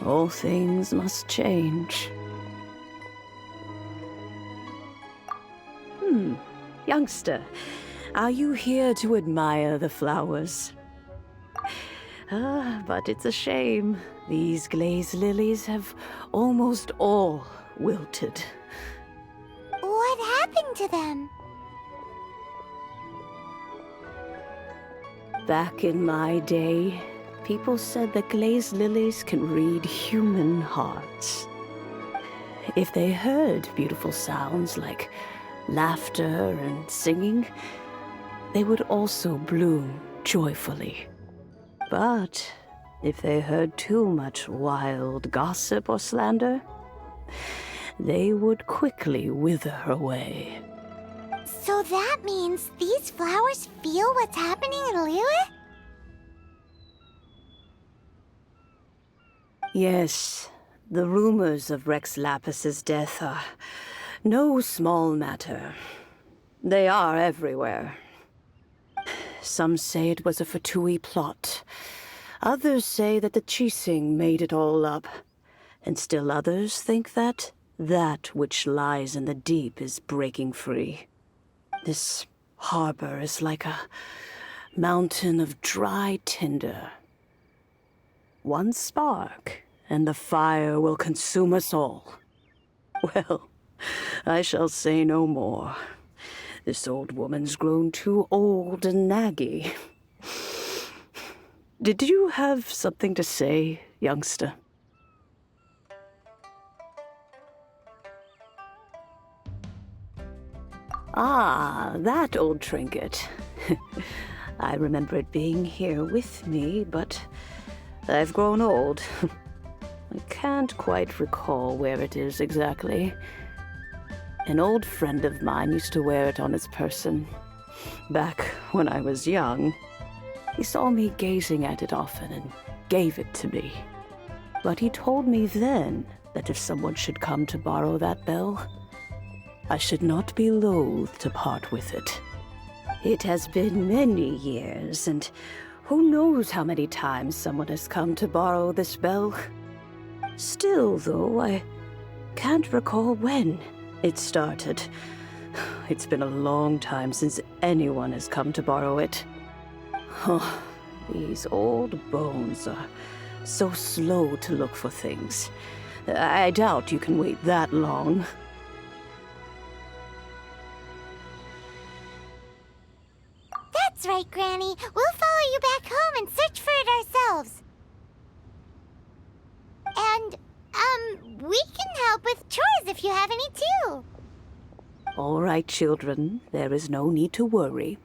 All things must change. Youngster, are you here to admire the flowers? But it's a shame. These glazed lilies have almost all wilted. What happened to them? Back in my day, people said that glazed lilies can read human hearts. If they heard beautiful sounds like laughter and singing, they would also bloom joyfully. But if they heard too much wild gossip or slander, they would quickly wither away. So that means these flowers feel what's happening in Liyue? Yes, the rumors of Rex Lapis's death are no small matter. They are everywhere. Some say it was a Fatui plot. Others say that the Chising made it all up. And still others think that which lies in the deep is breaking free. This harbor is like a mountain of dry tinder. One spark, and the fire will consume us all. Well, I shall say no more. This old woman's grown too old and naggy. Did you have something to say, youngster? Ah, that old trinket. I remember it being here with me, but I've grown old. I can't quite recall where it is exactly. An old friend of mine used to wear it on his person. Back when I was young, he saw me gazing at it often and gave it to me. But he told me then that if someone should come to borrow that bell, I should not be loath to part with it. It has been many years, and who knows how many times someone has come to borrow this bell. Still, though, I can't recall when it started. It's been a long time since anyone has come to borrow it. Oh, these old bones are so slow to look for things. I doubt you can wait that long. That's right, Granny. We'll follow you back home and search for it ourselves. And, we can help with chores if you have any too. All right, children. There is no need to worry.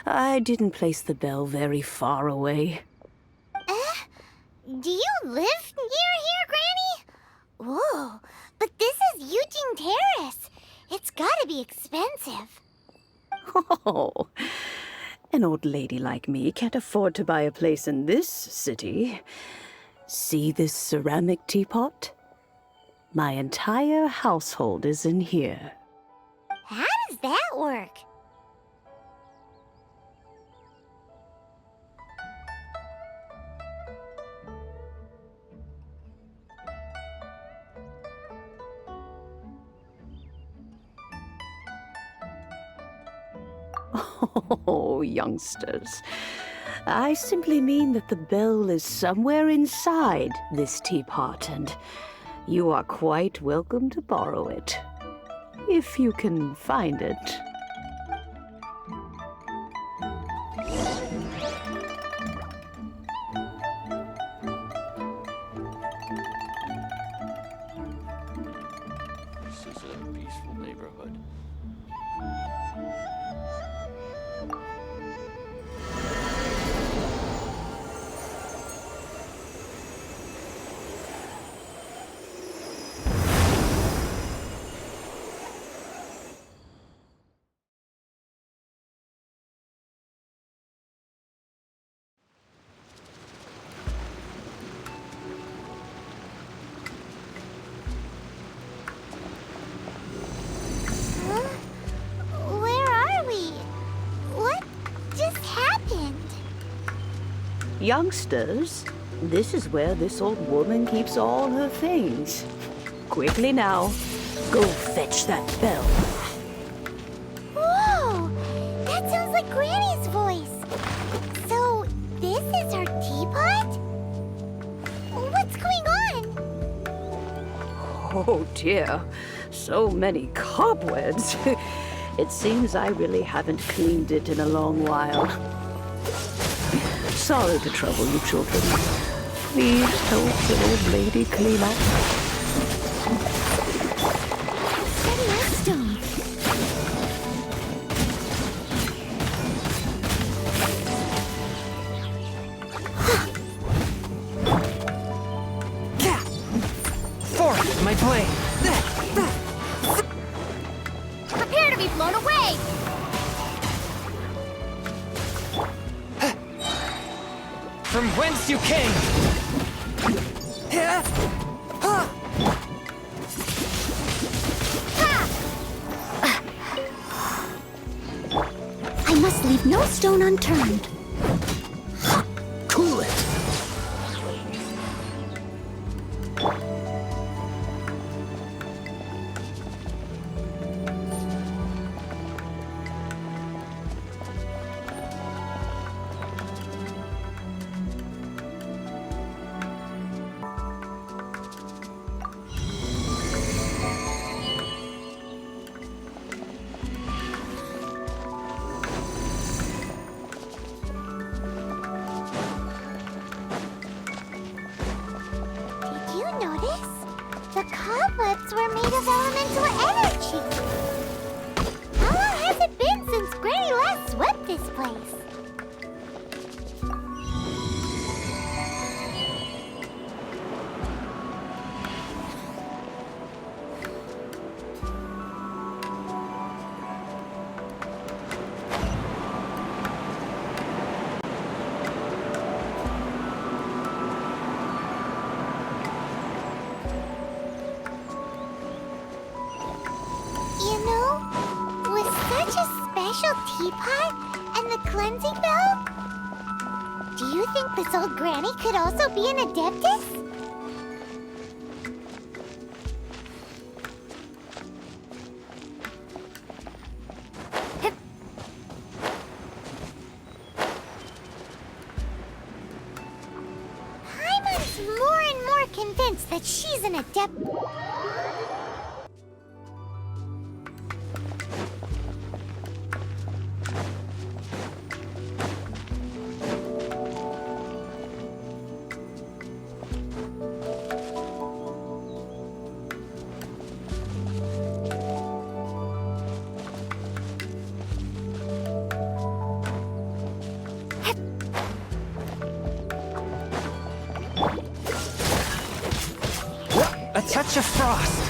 I didn't place the bell very far away. Do you live near here, Granny? Whoa, but this is Eugene Terrace. It's gotta be expensive. Oh, an old lady like me can't afford to buy a place in this city. See this ceramic teapot? My entire household is in here. How does that work? Oh, youngsters. I simply mean that the bell is somewhere inside this teapot, and you are quite welcome to borrow it, if you can find it. This is a peaceful neighborhood. Where are we? What just happened? Youngsters, This is where this old woman keeps all her things. Quickly now, go fetch that bell. Whoa! That sounds like Granny's voice. So, this is her teapot? What's going on? Oh dear, so many cobwebs. It seems I really haven't cleaned it in a long while. Sorry to trouble you, children. Please help the old lady clean up. Steady as stone. Forth, my blade! Prepare to be blown away! From whence you came! I must leave no stone unturned. Cool it! Did you notice? The cobwebs were made of elemental energy. How long has it been since Granny last swept this place? You know, with such a special teapot and the cleansing bell, do you think this old granny could also be an adeptus? Paimon's more and more convinced that she's an adept. A touch of frost!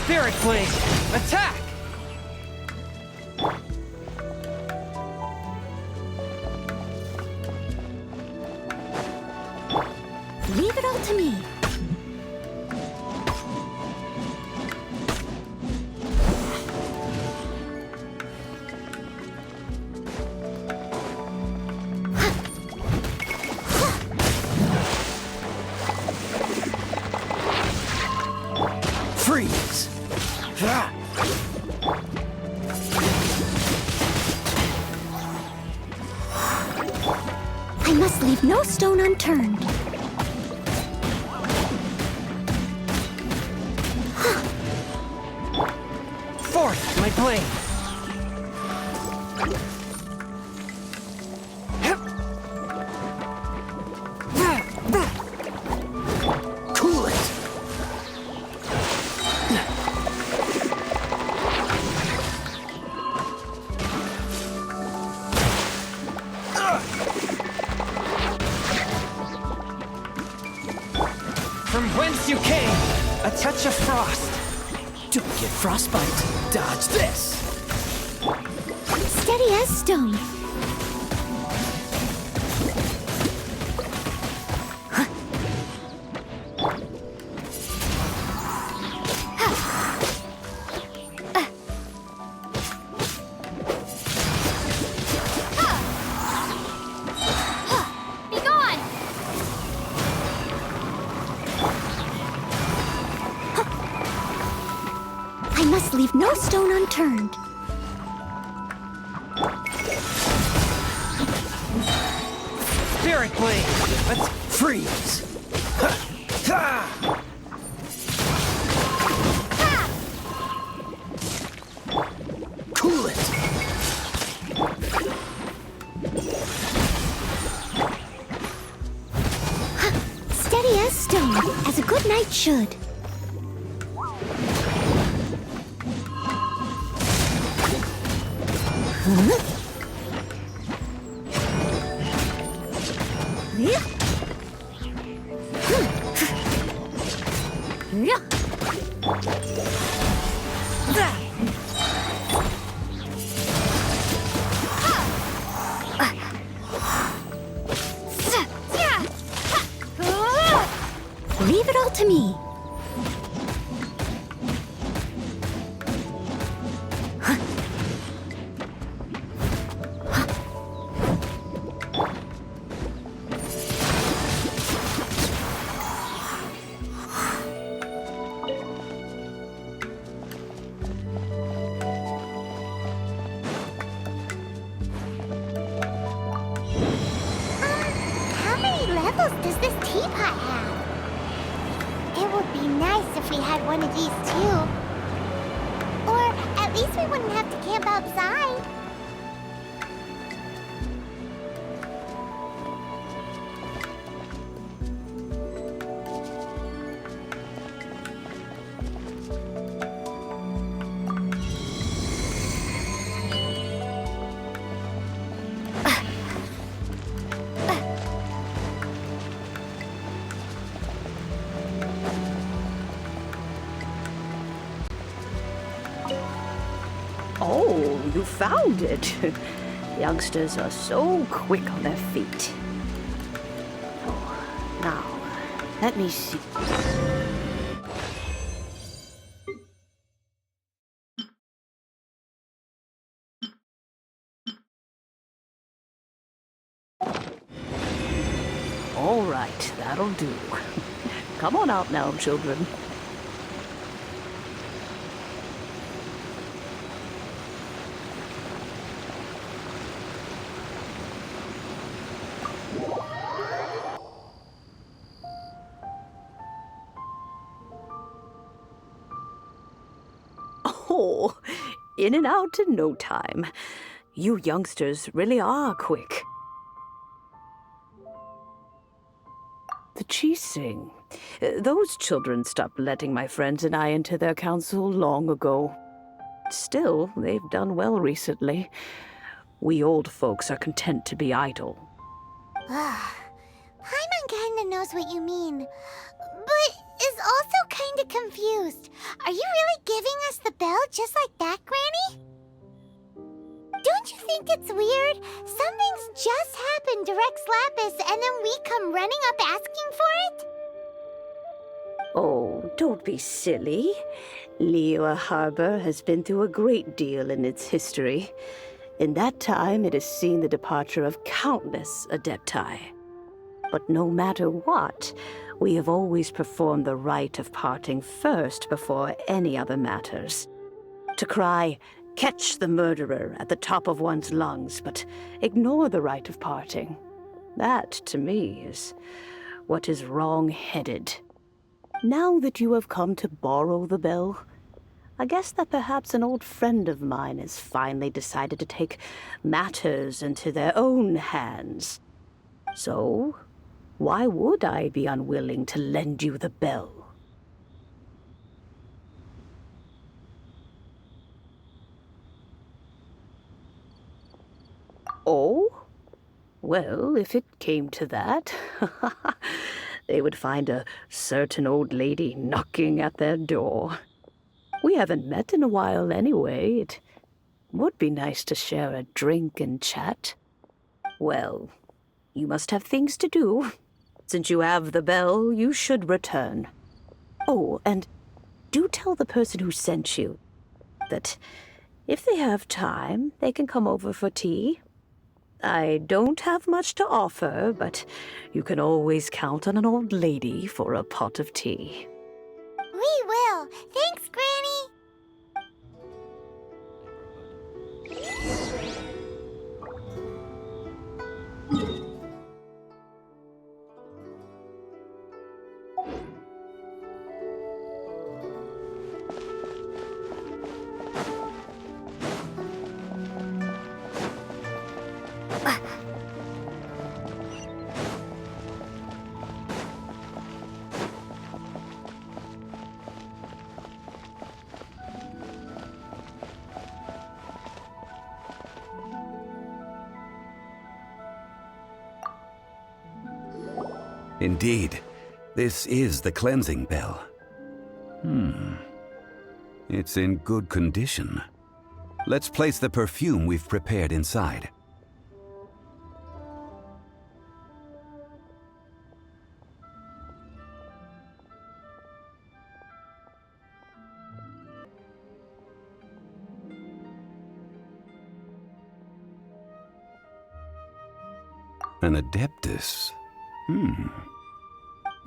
Spirit Blade! Attack! Leave it all to me. Freeze! I must leave no stone unturned. Forth, my blade! Cool it! From whence you came, a touch of frost. Don't get frostbite. Dodge this. Steady as stone. Be gone! I must leave no stone unturned. Spirit blade. Let's freeze. Ha! Ha! Cool it. Steady as stone, as a good knight should. Leave it all to me. How many levels does this teapot have? It would be nice if we had one of these too. Or at least we wouldn't have to camp outside. Oh, you found it. Youngsters are so quick on their feet. Oh, now, let me see. All right, that'll do. Come on out now, children. Oh, in and out in no time. You youngsters really are quick. The Chising. Those children stopped letting my friends and I into their council long ago. Still, they've done well recently. We old folks are content to be idle. Paimon kinda knows what you mean, but is also kinda confused. Are you really giving us the bell just like that, Granny? Don't you think it's weird? Something's just happened to Rex Lapis and then we come running up asking for it? Oh, don't be silly. Liyue Harbor has been through a great deal in its history. In that time, it has seen the departure of countless Adepti. But no matter what, we have always performed the rite of parting first before any other matters. To cry, "Catch the murderer," at the top of one's lungs, but ignore the rite of parting. That, to me, is what is wrong-headed. Now that you have come to borrow the bell, I guess that perhaps an old friend of mine has finally decided to take matters into their own hands. So, why would I be unwilling to lend you the bell? Oh? Well, if it came to that, they would find a certain old lady knocking at their door. We haven't met in a while anyway. It would be nice to share a drink and chat. Well, you must have things to do. Since you have the bell, you should return. Oh, and do tell the person who sent you that if they have time, they can come over for tea. I don't have much to offer, but you can always count on an old lady for a pot of tea. We will. Thanks, Granny. Indeed, this is the cleansing bell. It's in good condition. Let's place the perfume we've prepared inside. An Adeptus.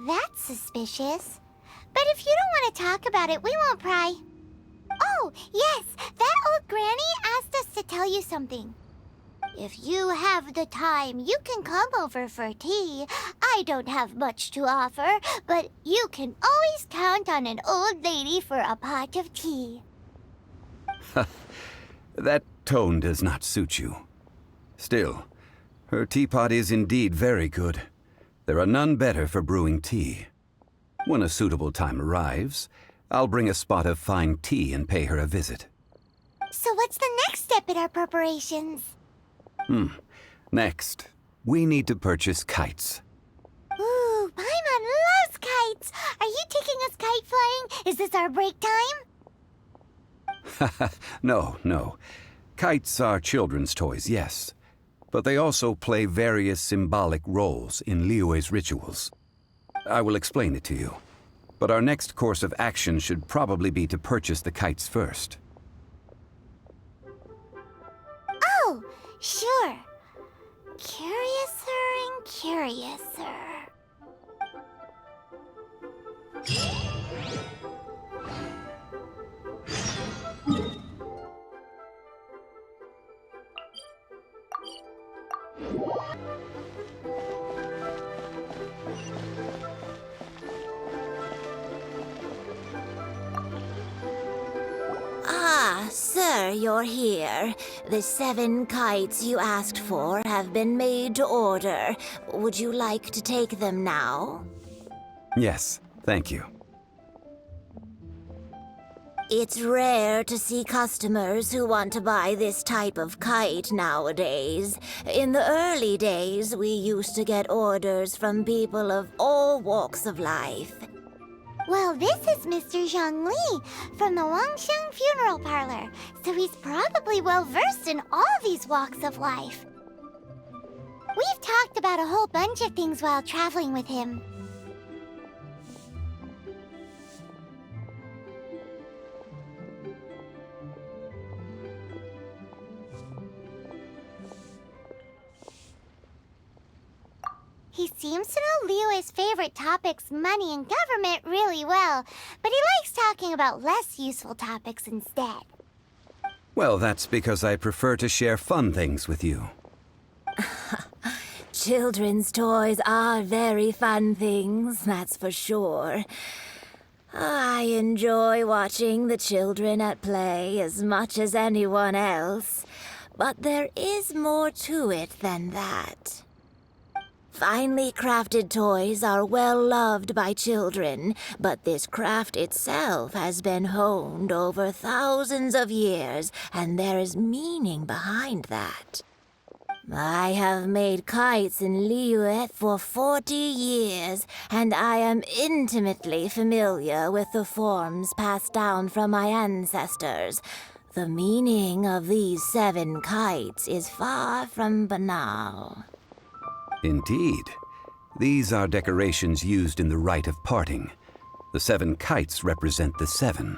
That's suspicious. But if you don't want to talk about it, we won't pry. Oh, yes, that old granny asked us to tell you something. If you have the time, you can come over for tea. I don't have much to offer, but you can always count on an old lady for a pot of tea. That tone does not suit you. Still, her teapot is indeed very good. There are none better for brewing tea. When a suitable time arrives, I'll bring a spot of fine tea and pay her a visit. So what's the next step in our preparations? Next, we need to purchase kites. Ooh, Paimon loves kites! Are you taking us kite flying? Is this our break time? No. Kites are children's toys, yes. But they also play various symbolic roles in Liyue's rituals. I will explain it to you. But our next course of action should probably be to purchase the kites first. Oh, sure. Curiouser and curiouser. Ah, sir, you're here. The 7 kites you asked for have been made to order. Would you like to take them now? Yes, thank you. It's rare to see customers who want to buy this type of kite nowadays. In the early days, we used to get orders from people of all walks of life. Well, this is Mr. Zhang Li from the Wangsheng Funeral Parlor, so he's probably well-versed in all these walks of life. We've talked about a whole bunch of things while traveling with him. He seems to know Liyue's favorite topics, money and government, really well, but he likes talking about less useful topics instead. Well, that's because I prefer to share fun things with you. Children's toys are very fun things, that's for sure. I enjoy watching the children at play as much as anyone else, but there is more to it than that. Finely crafted toys are well loved by children, but this craft itself has been honed over thousands of years, and there is meaning behind that. I have made kites in Liyue for 40 years, and I am intimately familiar with the forms passed down from my ancestors. The meaning of these 7 kites is far from banal. Indeed. These are decorations used in the rite of parting. The 7 kites represent the 7.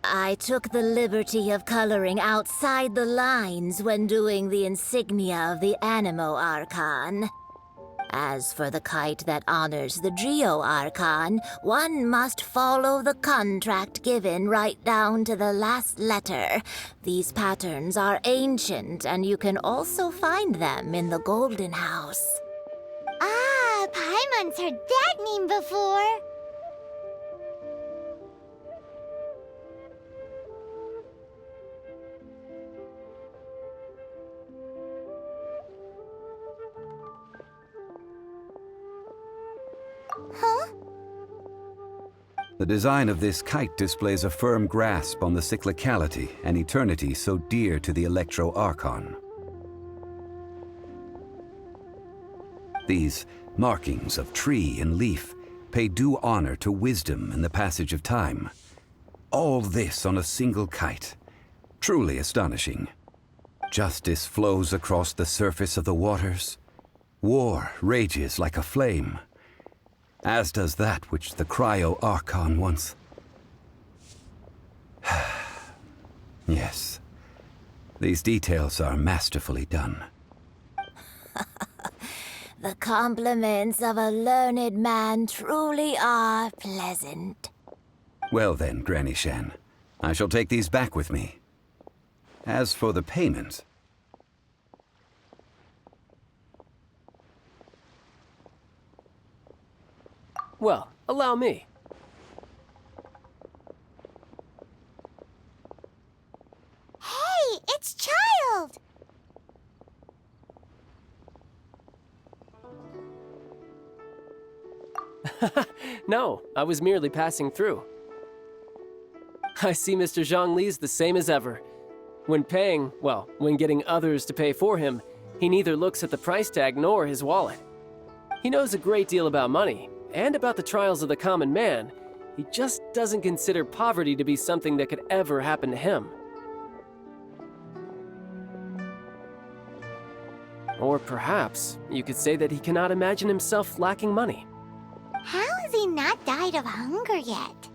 I took the liberty of coloring outside the lines when doing the insignia of the Animo Archon. As for the kite that honors the Geo Archon, one must follow the contract given right down to the last letter. These patterns are ancient, and you can also find them in the Golden House. Ah, Paimon's heard that name before. Huh? The design of this kite displays a firm grasp on the cyclicality and eternity so dear to the Electro Archon. These markings of tree and leaf pay due honor to wisdom and the passage of time. All this on a single kite. Truly astonishing. Justice flows across the surface of the waters. War rages like a flame. As does that which the Cryo Archon once... Yes. These details are masterfully done. The compliments of a learned man truly are pleasant. Well then, Granny Shan, I shall take these back with me. As for the payment... Well, allow me. Hey, it's Child! No, I was merely passing through. I see Mr. Zhongli's the same as ever. When paying, well, when getting others to pay for him, he neither looks at the price tag nor his wallet. He knows a great deal about money, and about the trials of the common man. He just doesn't consider poverty to be something that could ever happen to him. Or perhaps you could say that he cannot imagine himself lacking money. How has he not died of hunger yet?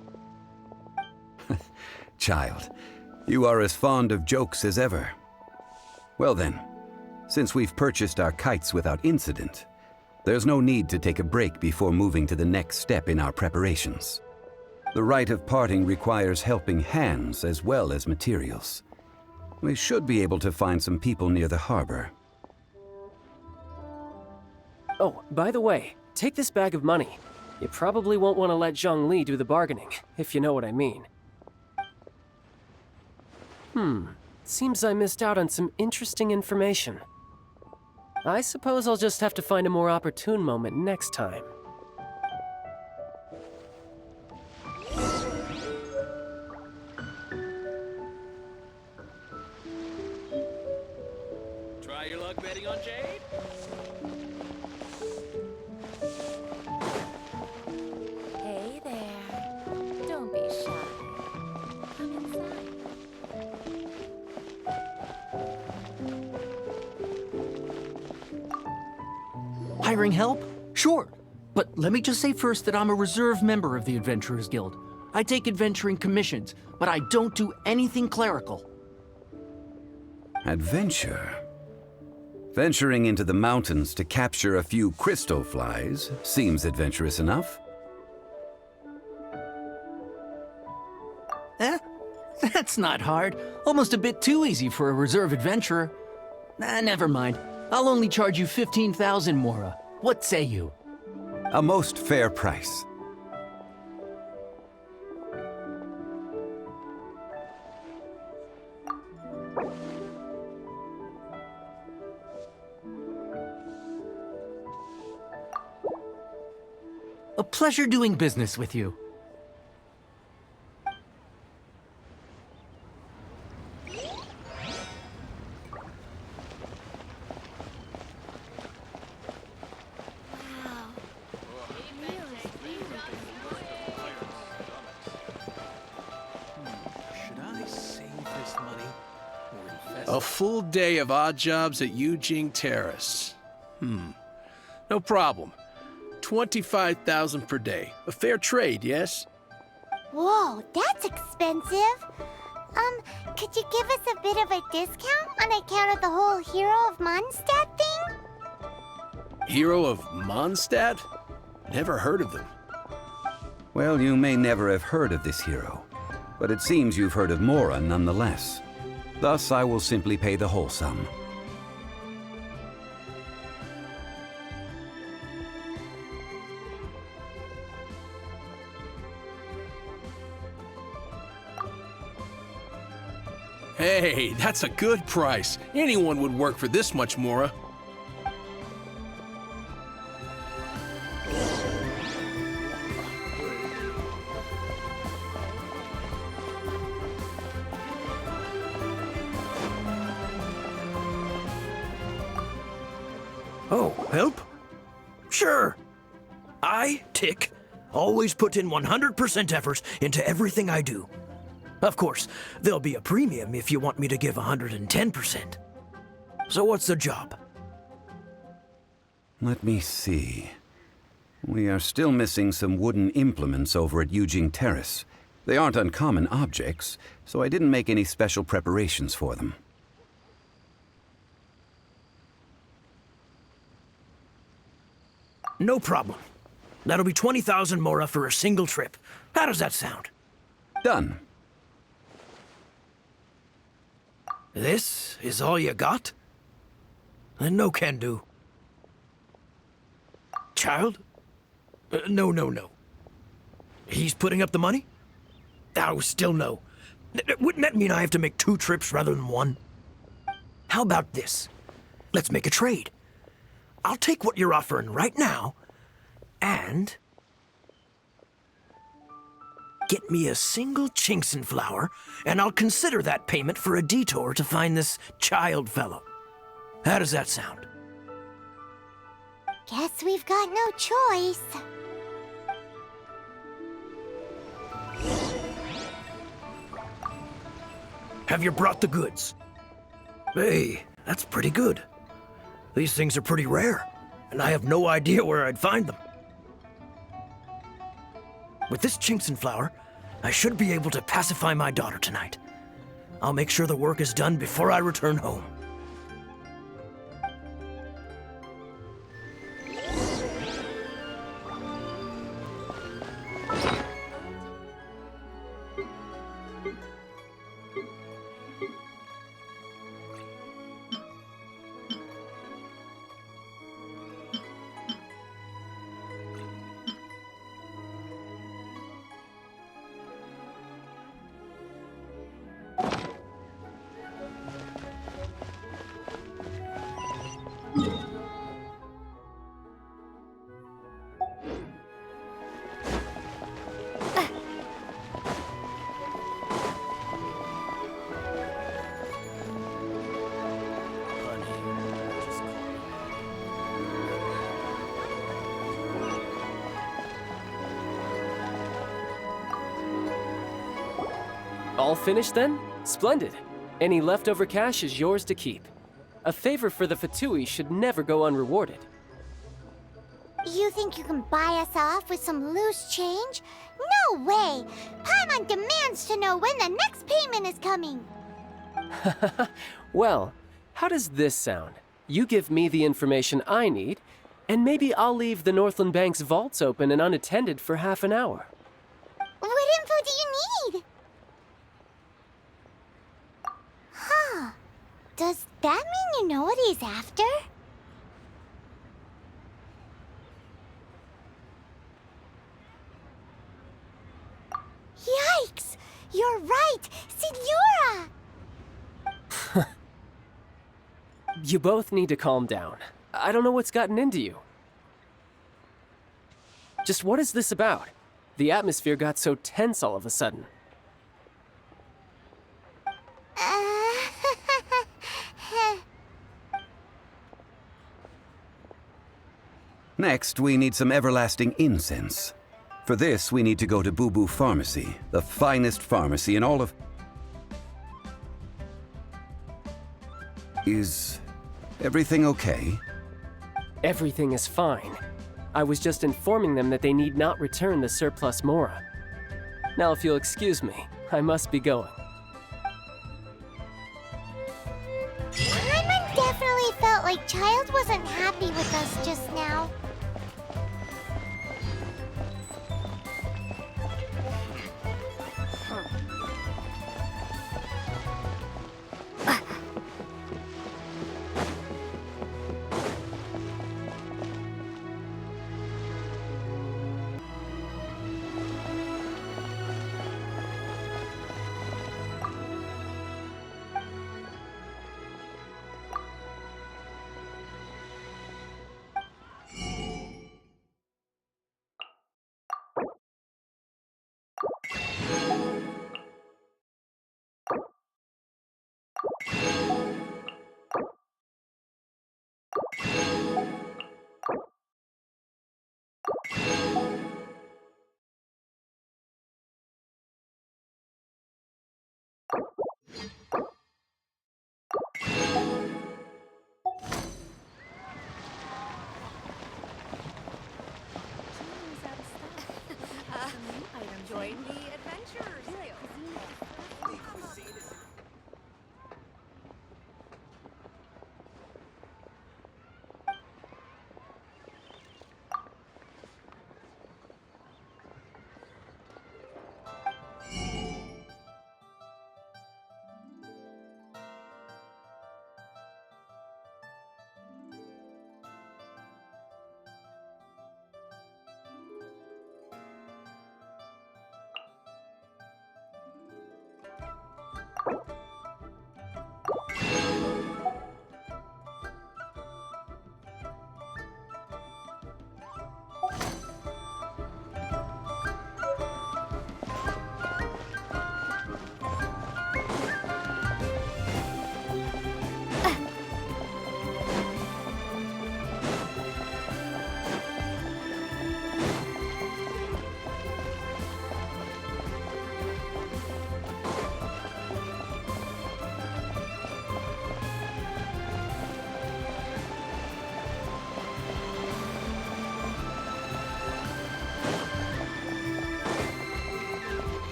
Child, you are as fond of jokes as ever. Well then, since we've purchased our kites without incident, there's no need to take a break before moving to the next step in our preparations. The rite of parting requires helping hands as well as materials. We should be able to find some people near the harbor. Oh, by the way, take this bag of money. You probably won't want to let Zhongli do the bargaining, if you know what I mean. Seems I missed out on some interesting information. I suppose I'll just have to find a more opportune moment next time. Try your luck betting on Jade? Hey there. Don't be shy. Come inside. Hiring help? Sure. But let me just say first that I'm a reserve member of the Adventurers Guild. I take adventuring commissions, but I don't do anything clerical. Adventure? Venturing into the mountains to capture a few crystal flies seems adventurous enough. That's not hard. Almost a bit too easy for a reserve adventurer. Never mind. I'll only charge you 15,000 Mora. What say you? A most fair price. A pleasure doing business with you. A full day of odd jobs at Eugene Terrace. No problem. 25,000 per day. A fair trade, yes? Whoa, that's expensive. Could you give us a bit of a discount on account of the whole Hero of Mondstadt thing? Hero of Mondstadt? Never heard of them. Well, you may never have heard of this hero, but it seems you've heard of Mora nonetheless. Thus, I will simply pay the whole sum. Hey, that's a good price. Anyone would work for this much, Mora. Oh, help? Sure. I, Tick, always put in 100% effort into everything I do. Of course, there'll be a premium if you want me to give 110%. So what's the job? Let me see. We are still missing some wooden implements over at Eugene Terrace. They aren't uncommon objects, so I didn't make any special preparations for them. No problem. That'll be 20,000 Mora for a single trip. How does that sound? Done. This is all you got? Then no can do. Child? No. He's putting up the money? Oh, still no. Wouldn't that mean I have to make 2 trips rather than 1? How about this? Let's make a trade. I'll take what you're offering right now, and get me a single Chinkson flower, and I'll consider that payment for a detour to find this child fellow. How does that sound? Guess we've got no choice. Have you brought the goods? Hey, that's pretty good. These things are pretty rare, and I have no idea where I'd find them. With this Chinkson flower, I should be able to pacify my daughter tonight. I'll make sure the work is done before I return home. All finished then? Splendid. Any leftover cash is yours to keep. A favor for the Fatui should never go unrewarded. You think you can buy us off with some loose change? No way! Paimon demands to know when the next payment is coming! Well, how does this sound? You give me the information I need, and maybe I'll leave the Northland Bank's vaults open and unattended for half an hour. What info do you need? Huh. Does that mean you know what he's after? Yikes! You're right! Signora! You both need to calm down. I don't know what's gotten into you. Just what is this about? The atmosphere got so tense all of a sudden. Next, we need some everlasting incense. For this, we need to go to Boo Boo Pharmacy, the finest pharmacy in all of... Is everything okay? Everything is fine. I was just informing them that they need not return the surplus Mora. Now, if you'll excuse me, I must be going. Paimon definitely felt like Child wasn't happy with us just now. Join the adventurers.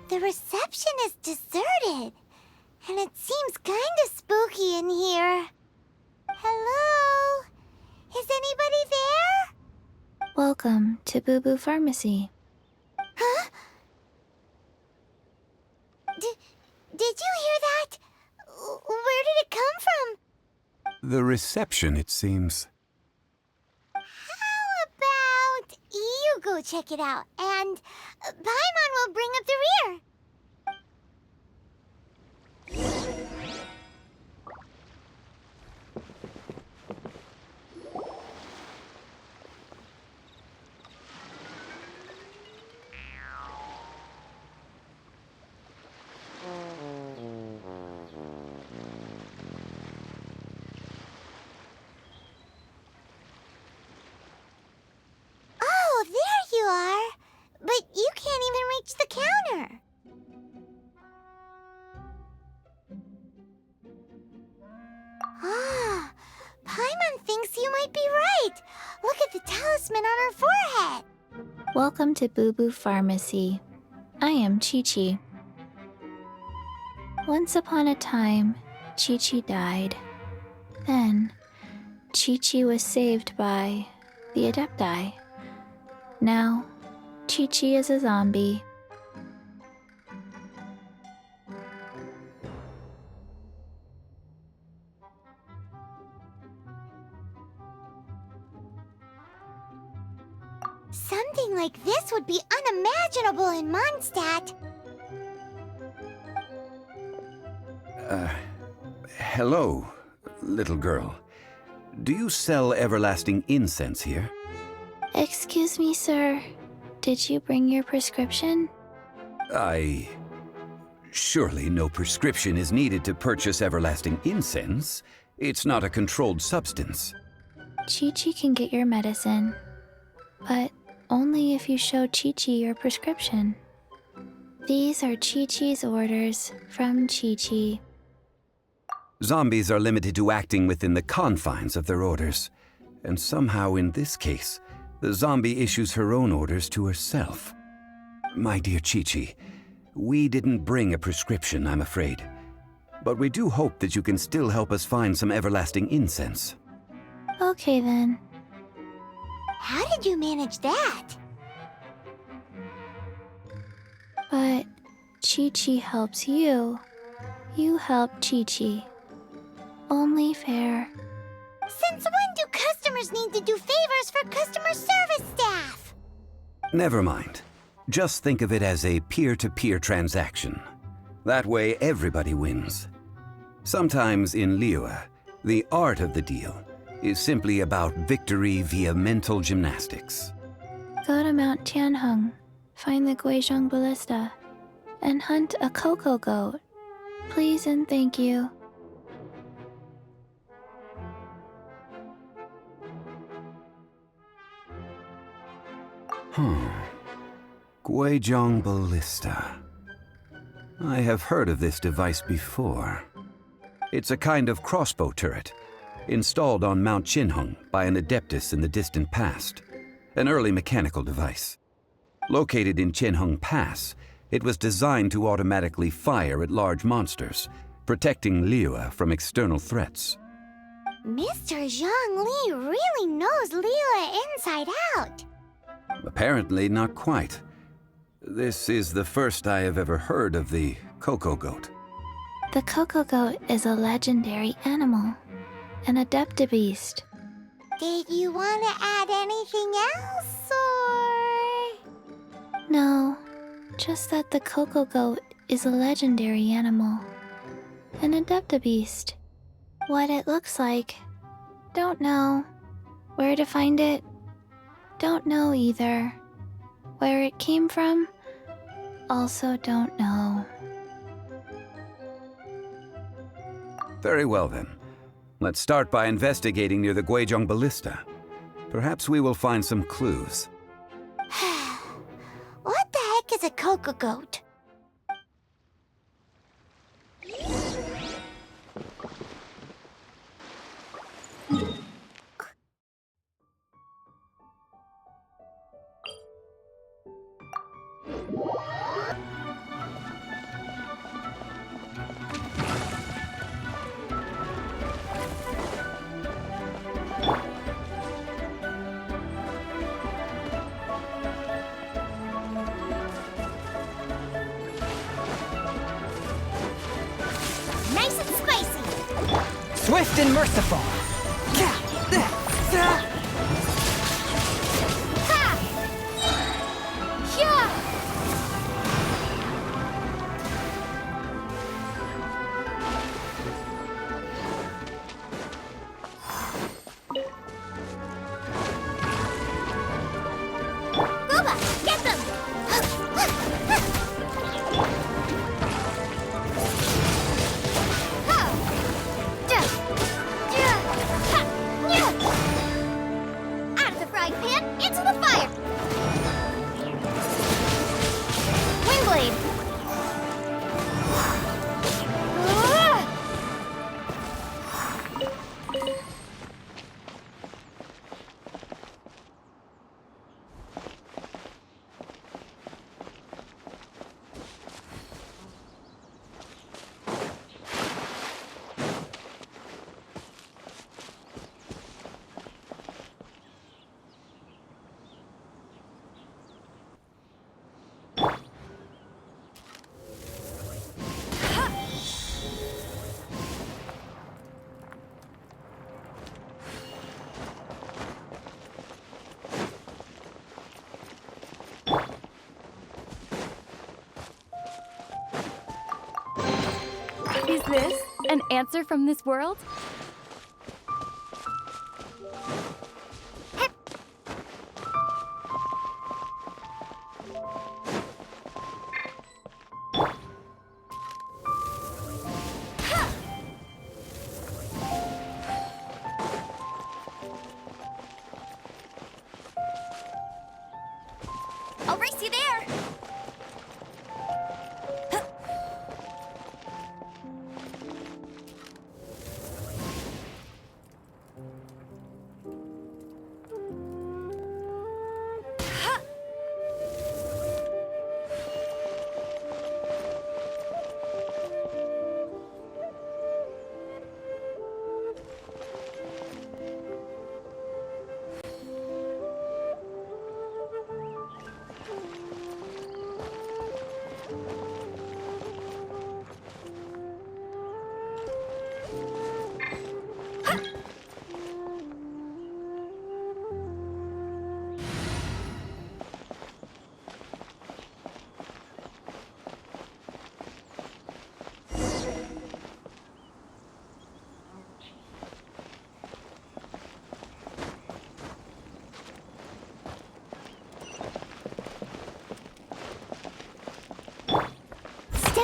The reception is deserted, and it seems kinda spooky in here. Hello? Is anybody there? Welcome to Boo Boo Pharmacy. Huh? Did you hear that? Where did it come from? The reception, it seems. How about you go check it out, and Paimon will bring up the rear. Oh, there you are. But you can't even reach the counter. Ah, Paimon thinks you might be right. Look at the talisman on her forehead. Welcome to Boo Boo Pharmacy. I am Chi-Chi. Once upon a time, Chi-Chi died. Then, Chi-Chi was saved by the Adepti. Now, Chi-Chi is a zombie. Something like this would be unimaginable in Mondstadt. Hello, little girl. Do you sell everlasting incense here? Excuse me, sir. Did you bring your prescription? Surely no prescription is needed to purchase everlasting incense. It's not a controlled substance. Chi-Chi can get your medicine, but only if you show Chi-Chi your prescription. These are Chi-Chi's orders from Chi-Chi. Zombies are limited to acting within the confines of their orders. And somehow in this case, the zombie issues her own orders to herself. My dear Chi-Chi, we didn't bring a prescription, I'm afraid. But we do hope that you can still help us find some everlasting incense. Okay then. How did you manage that? But Chi-Chi helps you. You help Chi-Chi. Only fair. Since when do customers need to do favors for customer service staff? Never mind. Just think of it as a peer-to-peer transaction. That way everybody wins. Sometimes in Liyue, the art of the deal is simply about victory via mental gymnastics. Go to Mount Tianheng, find the Guizhong Ballista, and hunt a cocoa goat. Please and thank you. Guizhong Ballista. I have heard of this device before. It's a kind of crossbow turret, installed on Mount Qinheng by an adeptus in the distant past, an early mechanical device. Located in Qinheng Pass, it was designed to automatically fire at large monsters, protecting Liyue from external threats. Mr. Zhang Li really knows Liyue inside out. Apparently not quite. This is the first I have ever heard of the cocoa goat. The cocoa goat is a legendary animal, an adeptabeast. Did you want to add anything else, or...? No, just that the cocoa goat is a legendary animal, an adeptabeast. What it looks like, don't know. Where to find it, don't know either. Where it came from, also don't know. Very well then. Let's start by investigating near the Guizhong Ballista. Perhaps we will find some clues. What the heck is a cocoa goat? Nice and spicy! Swift and merciful. Ha! Yeah! Booba, get them! Out of the frying pan, into the fire! Windblade! Is this an answer from this world? I'll race you there!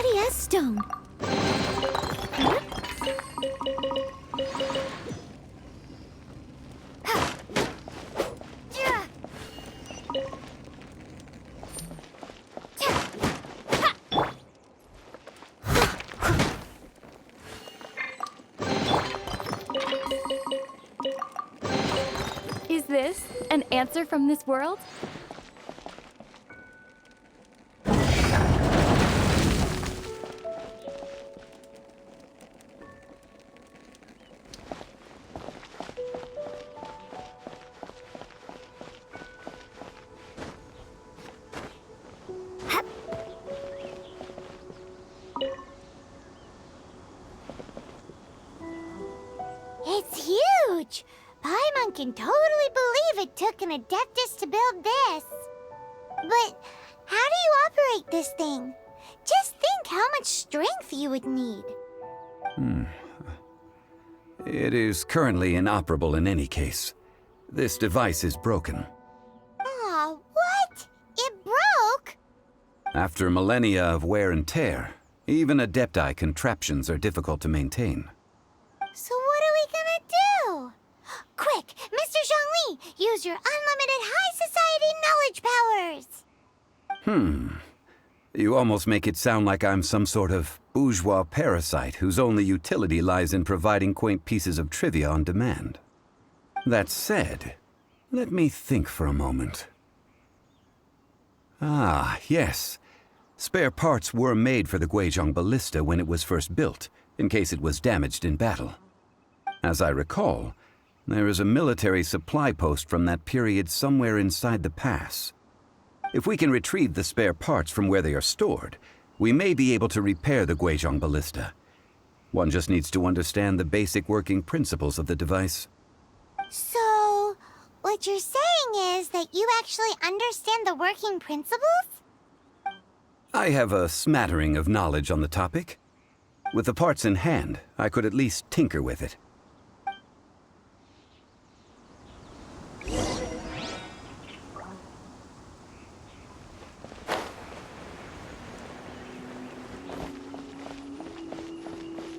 sturdy as stone. Is this an answer from this world? It's huge! Paimon can totally believe it took an Adeptus to build this. But how do you operate this thing? Just think how much strength you would need. It is currently inoperable in any case. This device is broken. Aw, what? It broke? After millennia of wear and tear, even Adepti contraptions are difficult to maintain. So what are we gonna do? Quick, Mr. Zhongli, use your unlimited high society knowledge powers! You almost make it sound like I'm some sort of bourgeois parasite whose only utility lies in providing quaint pieces of trivia on demand. That said, let me think for a moment. Ah, yes. Spare parts were made for the Guizhong ballista when it was first built, in case it was damaged in battle. As I recall, there is a military supply post from that period somewhere inside the pass. If we can retrieve the spare parts from where they are stored, we may be able to repair the Guizhong ballista. One just needs to understand the basic working principles of the device. So, what you're saying is that you actually understand the working principles? I have a smattering of knowledge on the topic. With the parts in hand, I could at least tinker with it.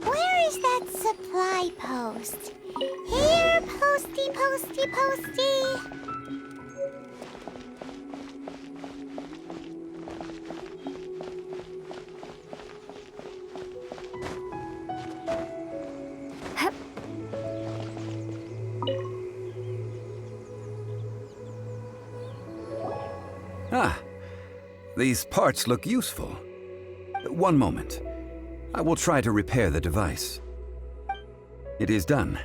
Where is that supply post? Here, posty, posty, posty. Hup. Ah, these parts look useful. One moment. I will try to repair the device. It is done.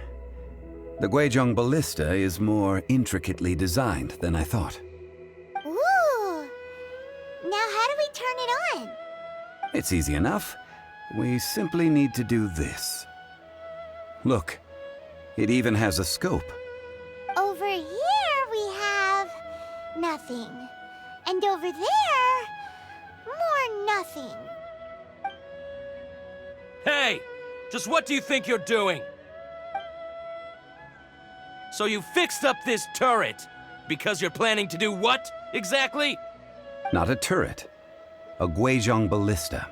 The Guizhong ballista is more intricately designed than I thought. Ooh. Now how do we turn it on? It's easy enough. We simply need to do this. Look, it even has a scope. Over here we have nothing. And over there, more nothing. Hey! Just what do you think you're doing? So you fixed up this turret because you're planning to do what, exactly? Not a turret. A Guizhong ballista.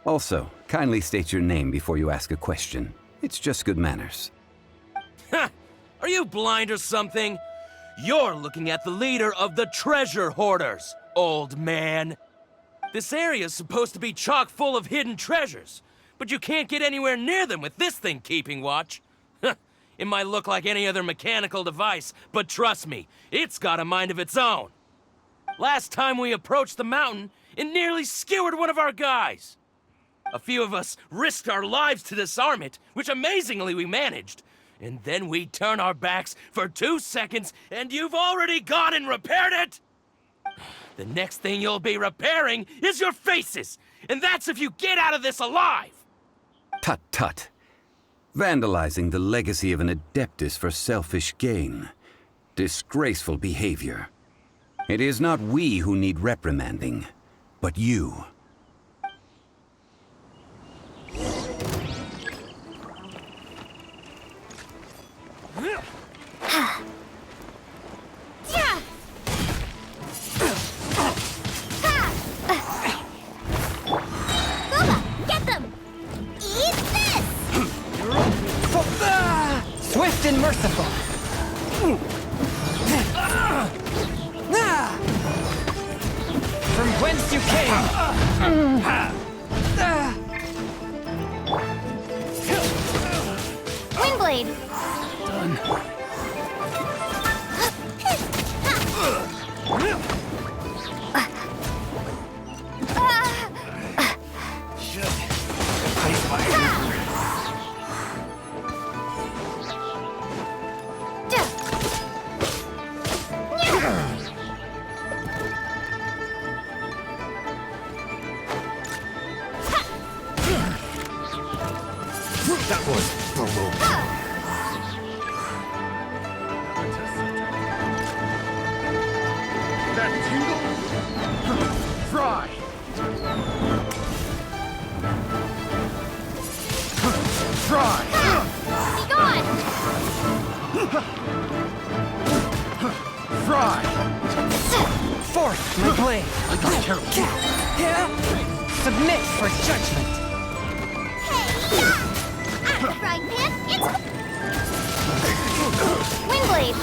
Also, kindly state your name before you ask a question. It's just good manners. Ha! Are you blind or something? You're looking at the leader of the treasure hoarders, old man. This area's supposed to be chock full of hidden treasures, but you can't get anywhere near them with this thing keeping watch. It might look like any other mechanical device, but trust me, it's got a mind of its own. Last time we approached the mountain, it nearly skewered one of our guys. A few of us risked our lives to disarm it, which amazingly we managed. And then we turn our backs for 2 seconds, and you've already gone and repaired it! The next thing you'll be repairing is your faces, and that's if you get out of this alive! Tut tut. Vandalizing the legacy of an Adeptus for selfish gain. Disgraceful behavior. It is not we who need reprimanding, but you. Go That was the move. That tingle? Fry! Fry! Be gone! Fry! Forth my blade. Submit for judgment. Out of the frying pan, into the... Windblade!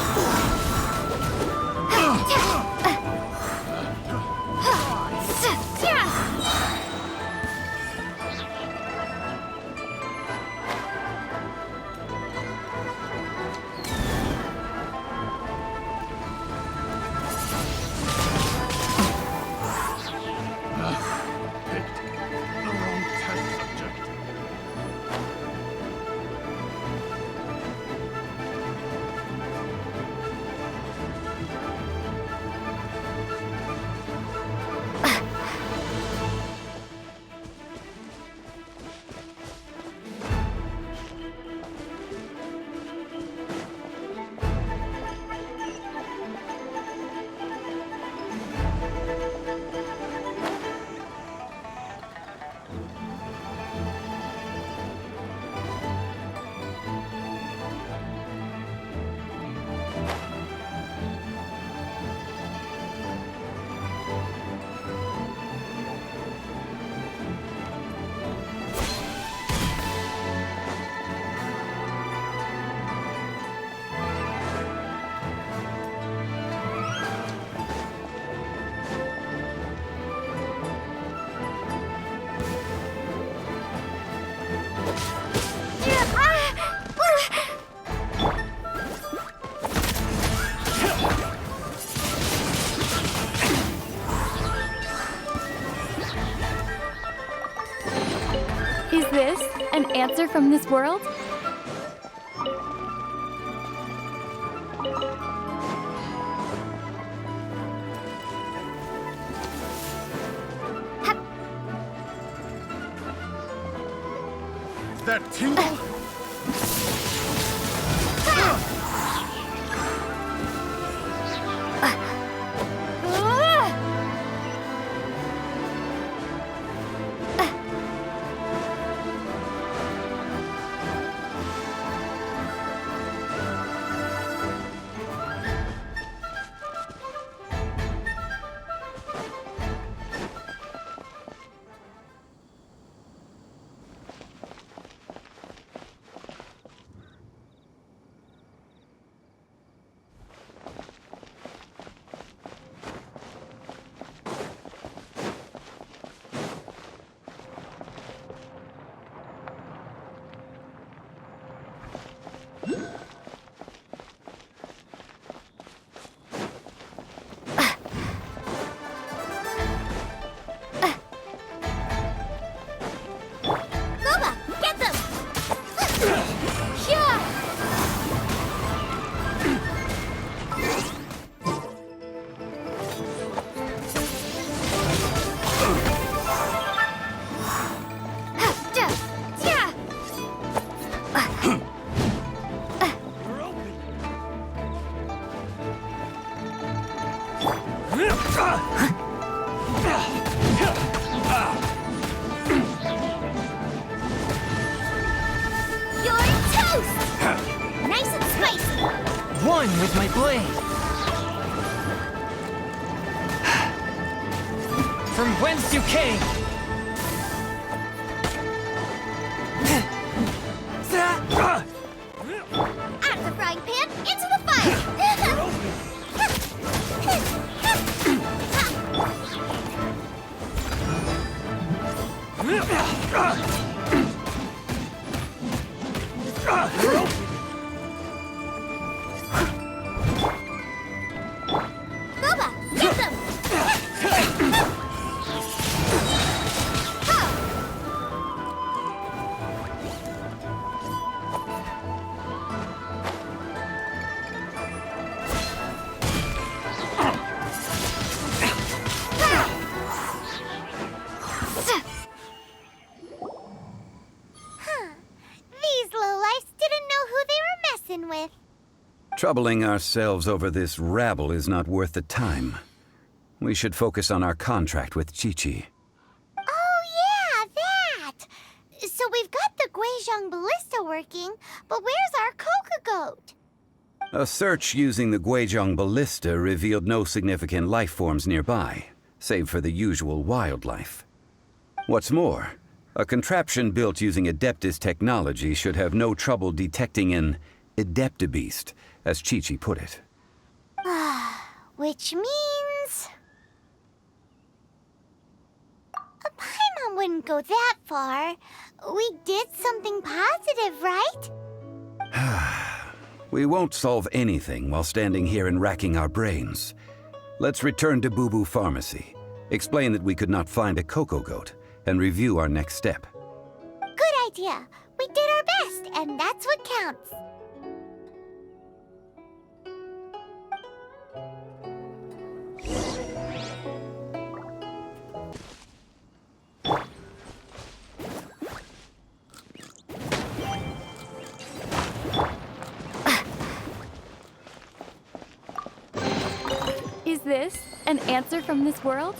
Is this an answer from this world? That tingle? One with my blade. From whence you came. Out of the frying pan, into the fire! Boba, get them! Troubling ourselves over this rabble is not worth the time. We should focus on our contract with Chi-Chi. Oh, yeah, that! So we've got the Guizhong ballista working, but where's our Coca goat? A search using the Guizhong ballista revealed no significant life forms nearby, save for the usual wildlife. What's more, a contraption built using Adeptus technology should have no trouble detecting an Adeptabeast, as Chi-Chi put it. Which means... Paimon wouldn't go that far. We did something positive, right? We won't solve anything while standing here and racking our brains. Let's return to Boo Boo Pharmacy, explain that we could not find a Coco goat, and review our next step. Good idea. We did our best, and that's what counts. Is this an answer from this world?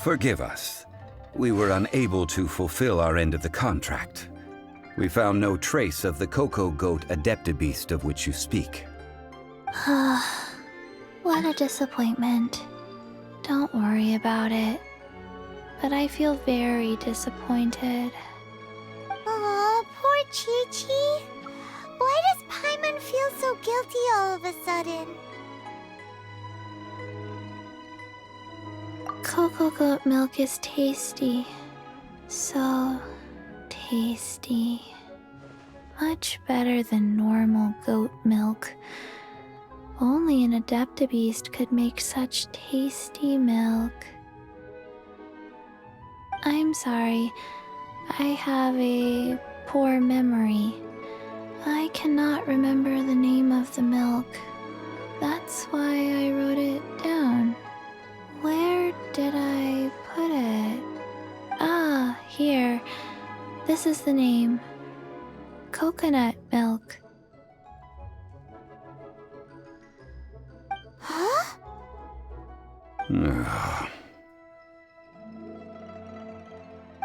Forgive us. We were unable to fulfill our end of the contract. We found no trace of the Coco goat Adeptabeast of which you speak. What a disappointment. Don't worry about it. But I feel very disappointed. Aw, poor Chi-Chi. Why does Paimon feel so guilty all of a sudden? Coco goat milk is tasty. So tasty. Much better than normal goat milk. Only an Adeptabeast could make such tasty milk. I'm sorry. I have a poor memory. I cannot remember the name of the milk. That's why I wrote it down. Where did I put it? Ah, here. This is the name. Coconut milk. Huh?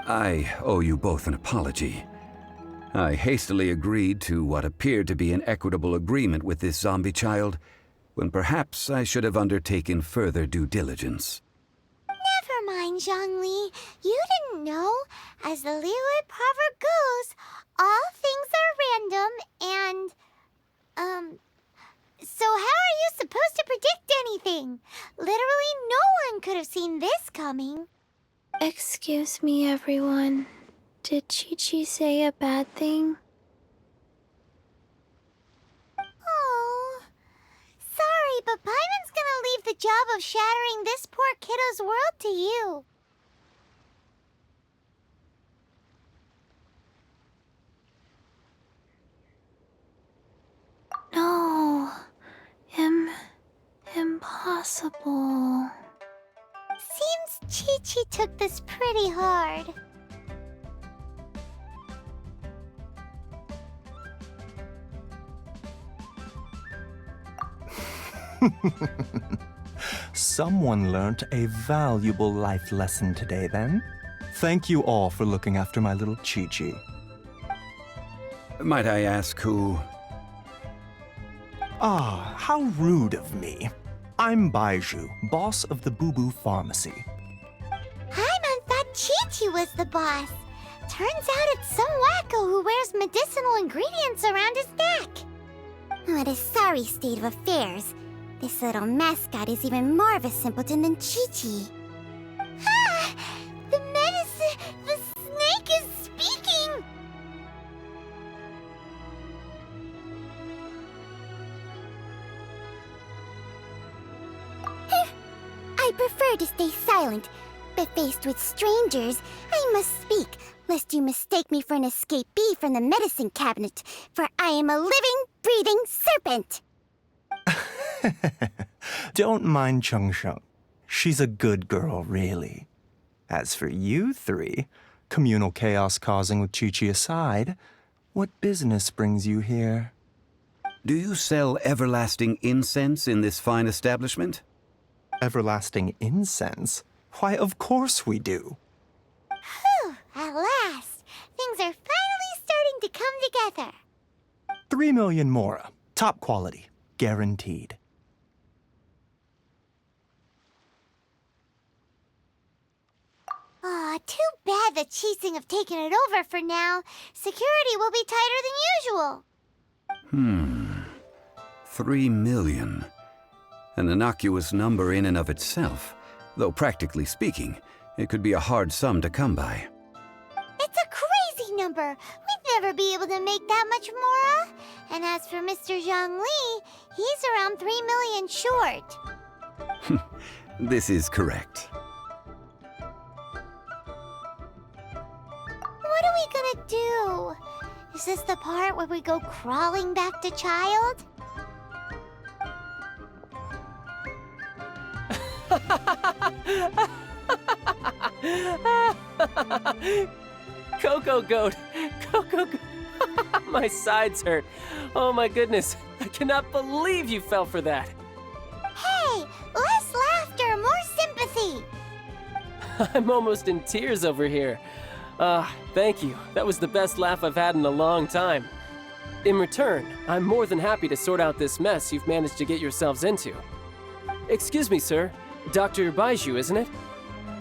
I owe you both an apology. I hastily agreed to what appeared to be an equitable agreement with this zombie child, when perhaps I should have undertaken further due diligence. Never mind, Zhongli. You didn't know. As the Liyue proverb goes, all things are random and, so how are you supposed to predict anything? Literally no one could have seen this coming. Excuse me, everyone. Did Chi-Chi say a bad thing? Oh, sorry, but Paimon's gonna leave the job of shattering this poor kiddo's world to you. No. Impossible. Seems Chi-Chi took this pretty hard. Someone learnt a valuable life lesson today, then. Thank you all for looking after my little Chi-Chi. Might I ask who? Ah, how rude of me. I'm Baiju, boss of the Boo Boo Pharmacy. Paimon thought Chi-Chi was the boss. Turns out it's some wacko who wears medicinal ingredients around his neck. What a sorry state of affairs. This little mascot is even more of a simpleton than Chi-Chi. Ah! The snake is speaking! I prefer to stay silent, but faced with strangers, I must speak, lest you mistake me for an escapee from the medicine cabinet, for I am a living, breathing serpent! Don't mind Chung Sheng. She's a good girl, really. As for you three, communal chaos causing with Chi-Chi aside, what business brings you here? Do you sell everlasting incense in this fine establishment? Everlasting incense? Why, of course we do. Whew, at last! Things are finally starting to come together. 3 million mora. Top quality. Guaranteed. Aw, too bad the Chising have taken it over for now. Security will be tighter than usual. 3 million. An innocuous number in and of itself, though practically speaking, it could be a hard sum to come by. It's a crazy number. We'd never be able to make that much mora. And as for Mr. Zhang Li, he's around 3 million short. This is correct. What are we gonna do? Is this the part where we go crawling back to Child? Coco Goat! Coco Goat! My sides hurt. Oh my goodness. I cannot believe you fell for that. Hey, less laughter, more sympathy. I'm almost in tears over here. Thank you. That was the best laugh I've had in a long time. In return, I'm more than happy to sort out this mess you've managed to get yourselves into. Excuse me, sir. Dr. Baiju, isn't it?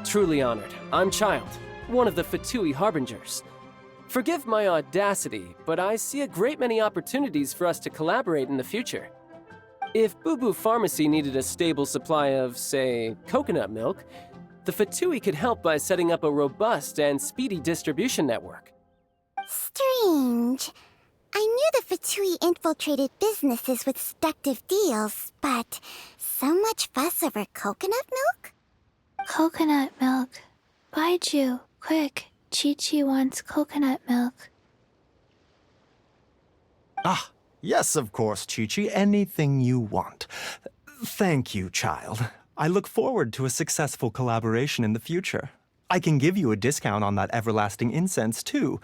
Truly honored. I'm Child, one of the Fatui Harbingers. Forgive my audacity, but I see a great many opportunities for us to collaborate in the future. If Boo Boo Pharmacy needed a stable supply of, say, coconut milk, the Fatui could help by setting up a robust and speedy distribution network. Strange. I knew the Fatui infiltrated businesses with seductive deals, but so much fuss over coconut milk? Coconut milk. Baiju, quick. Chi-Chi wants coconut milk. Ah, yes, of course, Chi-Chi. Anything you want. Thank you, Child. I look forward to a successful collaboration in the future. I can give you a discount on that everlasting incense, too.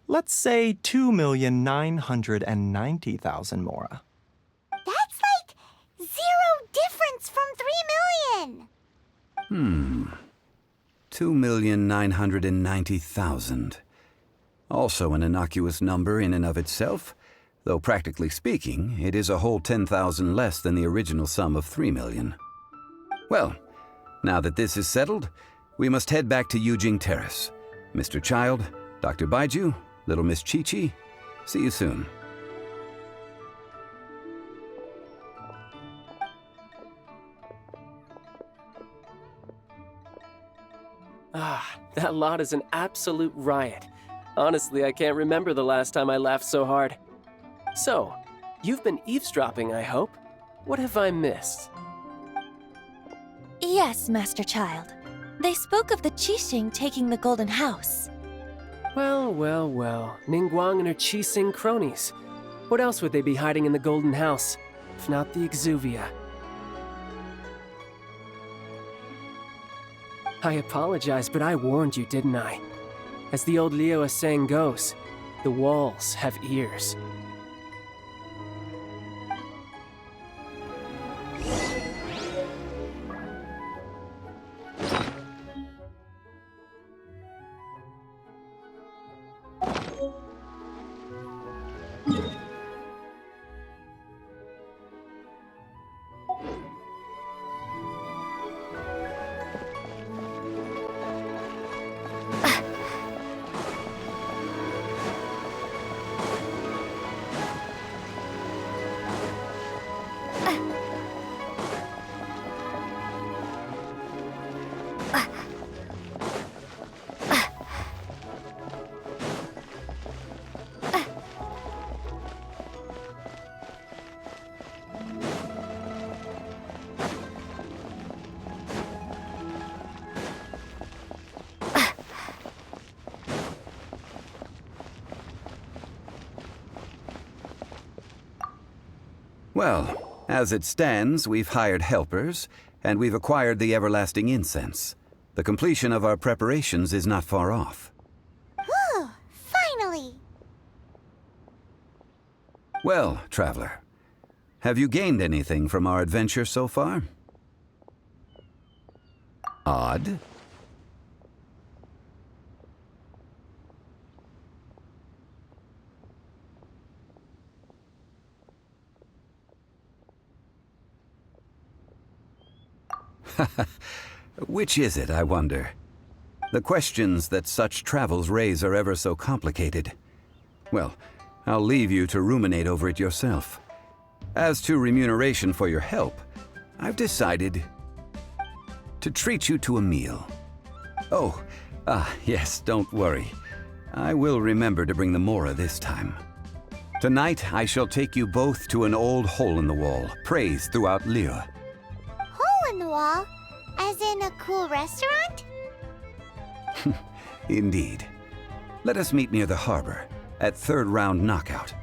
Let's say 2,990,000 mora. That's like 0 difference from 3 million. 2,990,000. Also an innocuous number in and of itself, though practically speaking, it is a whole 10,000 less than the original sum of 3 million. Well, now that this is settled, we must head back to Yujing Terrace. Mr. Child, Dr. Baiju, little Miss Chi-Chi, see you soon. That lot is an absolute riot. Honestly, I can't remember the last time I laughed so hard. So, you've been eavesdropping, I hope? What have I missed? Yes, Master Child. They spoke of the Qixing taking the Golden House. Well, well, well. Ningguang and her Qixing cronies. What else would they be hiding in the Golden House, if not the Exuvia? I apologize, but I warned you, didn't I? As the old Liu saying goes, the walls have ears. Well, as it stands, we've hired helpers, and we've acquired the everlasting incense. The completion of our preparations is not far off. Whew, finally! Well, traveler, have you gained anything from our adventure so far? Odd. Which is it, I wonder? The questions that such travels raise are ever so complicated. Well, I'll leave you to ruminate over it yourself. As to remuneration for your help, I've decided to treat you to a meal. Oh, yes, don't worry. I will remember to bring the Mora this time. Tonight, I shall take you both to an old hole-in-the-wall, praised throughout Liyue. Hole in the wall? As in a cool restaurant? Indeed. Let us meet near the harbor, at third round knockout.